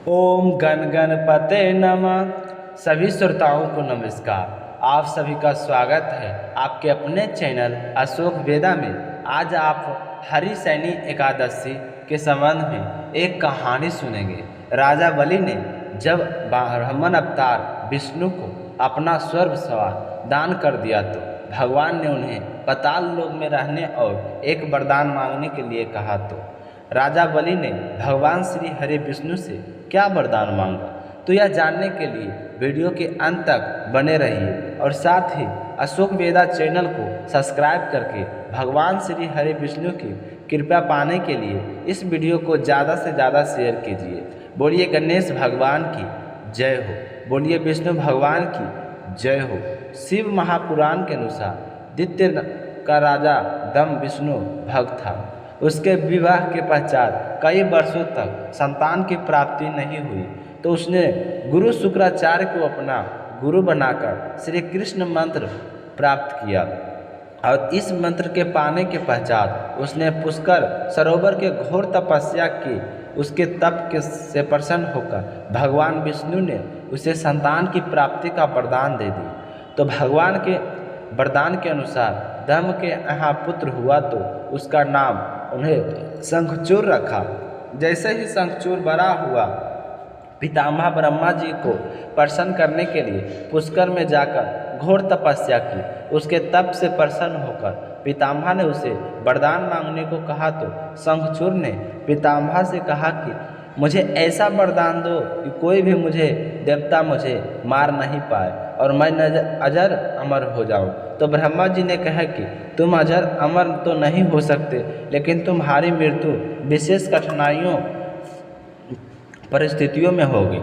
ओम गण गणपते नमः। सभी श्रोताओं को नमस्कार। आप सभी का स्वागत है आपके अपने चैनल अशोक वेदा में। आज आप हरि सैनी एकादशी के संबंध में एक कहानी सुनेंगे। राजा बलि ने जब ब्राह्मण अवतार विष्णु को अपना स्वर्ग सवार दान कर दिया तो भगवान ने उन्हें पाताल लोक में रहने और एक वरदान मांगने के लिए कहा। तो राजा बलि ने भगवान श्री हरि विष्णु से क्या वरदान मांगा, तो यह जानने के लिए वीडियो के अंत तक बने रहिए और साथ ही अशोक वेदा चैनल को सब्सक्राइब करके भगवान श्री हरि विष्णु की कृपा पाने के लिए इस वीडियो को ज़्यादा से ज़्यादा शेयर कीजिए। बोलिए गणेश भगवान की जय हो, बोलिए विष्णु भगवान की जय हो। शिव महापुराण के अनुसार दैत्य का राजा दम विष्णु भक्त था। उसके विवाह के पश्चात कई वर्षों तक संतान की प्राप्ति नहीं हुई, तो उसने गुरु शुक्राचार्य को अपना गुरु बनाकर श्री कृष्ण मंत्र प्राप्त किया और इस मंत्र के पाने के पश्चात उसने पुष्कर सरोवर के घोर तपस्या की। उसके तप के से प्रसन्न होकर भगवान विष्णु ने उसे संतान की प्राप्ति का वरदान दे दी। तो भगवान के वरदान के अनुसार दम के यहाँ पुत्र हुआ तो उसका नाम उन्हें शंखचूड़ रखा। जैसे ही शंखचूड़ बड़ा हुआ, पितामह ब्रह्मा जी को प्रसन्न करने के लिए पुष्कर में जाकर घोर तपस्या की। उसके तप से प्रसन्न होकर पितामह ने उसे वरदान मांगने को कहा। तो शंखचूड़ ने पितामह से कहा कि मुझे ऐसा वरदान दो कि कोई भी देवता मुझे मार नहीं पाए और मैं अजर अमर हो जाऊं। तो ब्रह्मा जी ने कहा कि तुम अजर अमर तो नहीं हो सकते, लेकिन तुम्हारी मृत्यु विशेष कठिनाइयों परिस्थितियों में होगी।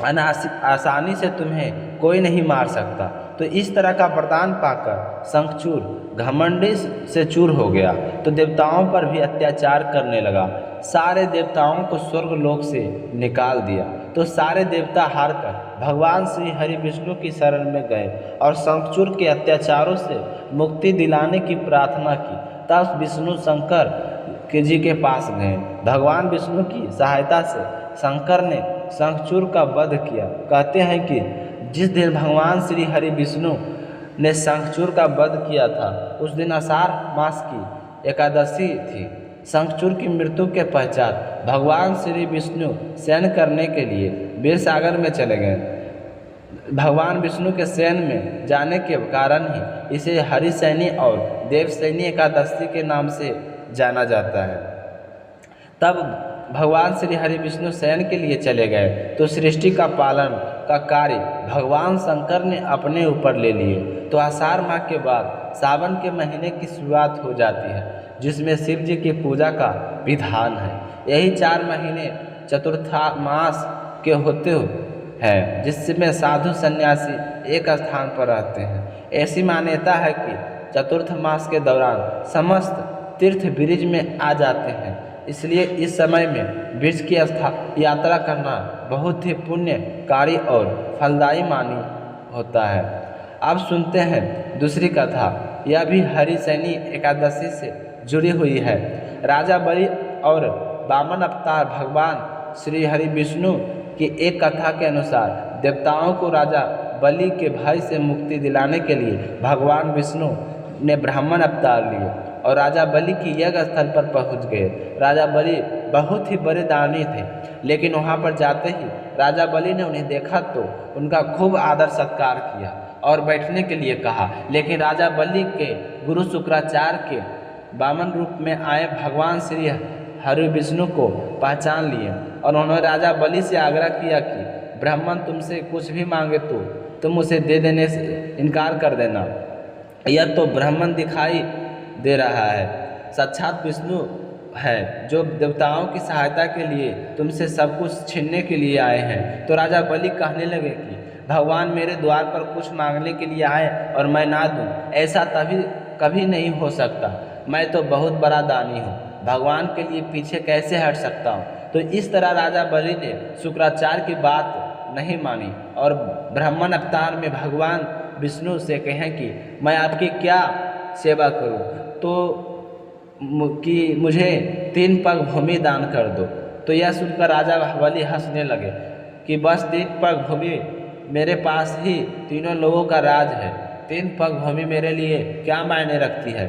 आसानी से तुम्हें कोई नहीं मार सकता। तो इस तरह का वरदान पाकर शंखचूड़ घमंडी से चूर हो गया, तो देवताओं पर भी अत्याचार करने लगा। सारे देवताओं को स्वर्गलोक से निकाल दिया। तो सारे देवता हारकर भगवान श्री हरि विष्णु की शरण में गए और शंखचूड़ के अत्याचारों से मुक्ति दिलाने की प्रार्थना की। तब विष्णु शंकर के जी के पास गए। भगवान विष्णु की सहायता से शंकर ने शंखचूड़ का वध किया। कहते हैं कि जिस दिन भगवान श्री हरि विष्णु ने शंखचूड़ का वध किया था, उस दिन आषाढ़ मास की एकादशी थी। शंखचूड़ की मृत्यु के पश्चात भगवान श्री विष्णु शयन करने के लिए क्षीर सागर में चले गए। भगवान विष्णु के शयन में जाने के कारण ही इसे हरि सैनी और देव सैनी एकादशी के नाम से जाना जाता है। तब भगवान श्री हरि विष्णु शयन के लिए चले गए तो सृष्टि का पालन का कार्य भगवान शंकर ने अपने ऊपर ले लिए। तो आषाढ़ माह के बाद सावन के महीने की शुरुआत हो जाती है, जिसमें शिव जी की पूजा का विधान है। यही 4 महीने चतुर्थामास के होते हैं, जिसमें साधु सन्यासी एक स्थान पर रहते हैं। ऐसी मान्यता है कि चतुर्थ मास के दौरान समस्त तीर्थ ब्रिज में आ जाते हैं, इसलिए इस समय में ब्रिज की यात्रा करना बहुत ही पुण्यकारी और फलदायी मानी होता है। अब सुनते हैं दूसरी कथा। यह भी हरि सैनी एकादशी से जुड़ी हुई है। राजा बलि और वामन अवतार भगवान श्री हरि विष्णु की एक कथा के अनुसार देवताओं को राजा बलि के भय से मुक्ति दिलाने के लिए भगवान विष्णु ने ब्राह्मण अवतार लिए और राजा बलि की यज्ञ स्थल पर पहुंच गए। राजा बलि बहुत ही बड़े दानी थे, लेकिन वहां पर जाते ही राजा बलि ने उन्हें देखा तो उनका खूब आदर सत्कार किया और बैठने के लिए कहा। लेकिन राजा बलि के गुरु शुक्राचार्य के वामन रूप में आए भगवान श्री हरि विष्णु को पहचान लिए और उन्होंने राजा बलि से आग्रह किया कि ब्राह्मण तुमसे कुछ भी मांगे तो तुम उसे दे देने से इनकार कर देना। यह तो ब्राह्मण दिखाई दे रहा है, साक्षात विष्णु है जो देवताओं की सहायता के लिए तुमसे सब कुछ छीनने के लिए आए हैं। तो राजा बलि कहने लगे कि भगवान मेरे द्वार पर कुछ मांगने के लिए आए और मैं ना दूं, ऐसा कभी नहीं हो सकता। मैं तो बहुत बड़ा दानी हूँ, भगवान के लिए पीछे कैसे हट सकता हूँ। तो इस तरह राजा बलि ने शुक्राचार्य की बात नहीं मानी और ब्राह्मण अवतार में भगवान विष्णु से कहें कि मैं आपकी क्या सेवा करूं, तो कि मुझे 3 पग भूमि दान कर दो। तो यह सुनकर राजा बलि हंसने लगे कि बस 3 पग भूमि मेरे पास ही तीनों लोगों का राज है। 3 पग भूमि मेरे लिए क्या मायने रखती है।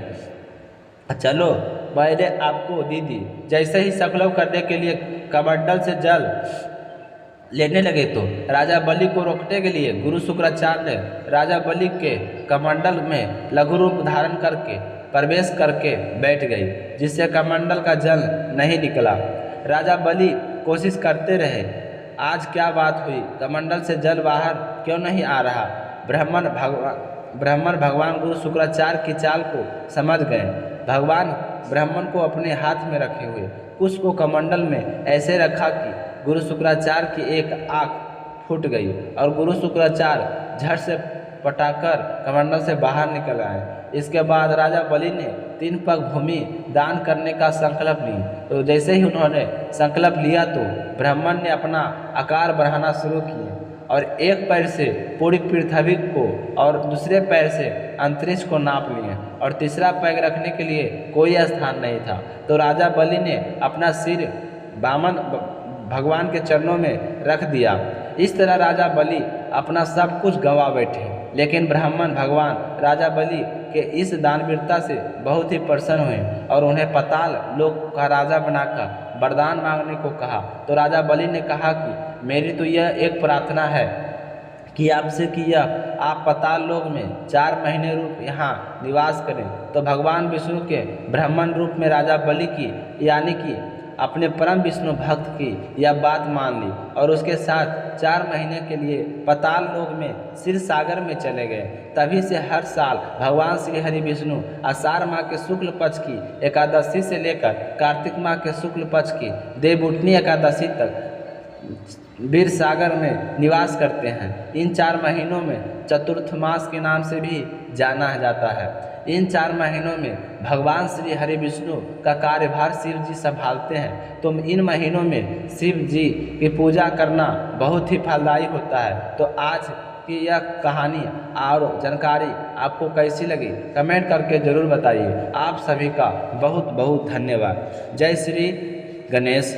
चलो मैंने आपको दी दी। जैसे ही संकल्प करने के लिए कमंडल से जल लेने लगे तो राजा बलि को रोकने के लिए गुरु शुक्राचार्य ने राजा बलि के कमंडल में लघु रूप धारण करके प्रवेश करके बैठ गई, जिससे कमंडल का जल नहीं निकला। राजा बलि कोशिश करते रहे, आज क्या बात हुई, कमंडल से जल बाहर क्यों नहीं आ रहा। ब्राह्मण भगवान गुरु शुक्राचार्य की चाल को समझ गए। भगवान ब्राह्मण को अपने हाथ में रखे हुए कुश को कमंडल में ऐसे रखा कि गुरु शुक्राचार्य की एक आँख फूट गई और गुरु शुक्राचार्य झट से पटाकर कमंडल से बाहर निकल आए। इसके बाद राजा बलि ने 3 पग भूमि दान करने का संकल्प ली। तो जैसे ही उन्होंने संकल्प लिया तो ब्राह्मण ने अपना आकार बढ़ाना शुरू किए और एक पैर से पूरी पृथ्वी को और दूसरे पैर से अंतरिक्ष को नाप लिए और तीसरा पैर रखने के लिए कोई स्थान नहीं था। तो राजा बलि ने अपना सिर वामन भगवान के चरणों में रख दिया। इस तरह राजा बलि अपना सब कुछ गंवा बैठे, लेकिन ब्राह्मण भगवान राजा बलि के इस दानवीरता से बहुत ही प्रसन्न हुए और उन्हें पाताल लोक का राजा बनाकर वरदान मांगने को कहा। तो राजा बलि ने कहा कि मेरी तो यह एक प्रार्थना है कि आपसे कि यह आप पाताल लोक में 4 महीने रूप यहाँ निवास करें। तो भगवान विष्णु के ब्राह्मण रूप में राजा बलि की यानी कि अपने परम विष्णु भक्त की यह बात मान ली और उसके साथ 4 महीने के लिए पाताल लोक में क्षीर सागर में चले गए। तभी से हर साल भगवान श्री हरि विष्णु आषाढ़ माह के शुक्ल पक्ष की एकादशी से लेकर कार्तिक माह के शुक्ल पक्ष की देवउठनी एकादशी तक क्षीर सागर में निवास करते हैं। इन 4 महीनों में चतुर्थ मास के नाम से भी जाना जाता है। इन 4 महीनों में भगवान श्री हरि विष्णु का कार्यभार शिव जी संभालते हैं। तो इन महीनों में शिव जी की पूजा करना बहुत ही फलदायी होता है। तो आज की यह कहानी और जानकारी आपको कैसी लगी कमेंट करके ज़रूर बताइए। आप सभी का बहुत बहुत धन्यवाद। जय श्री गणेश।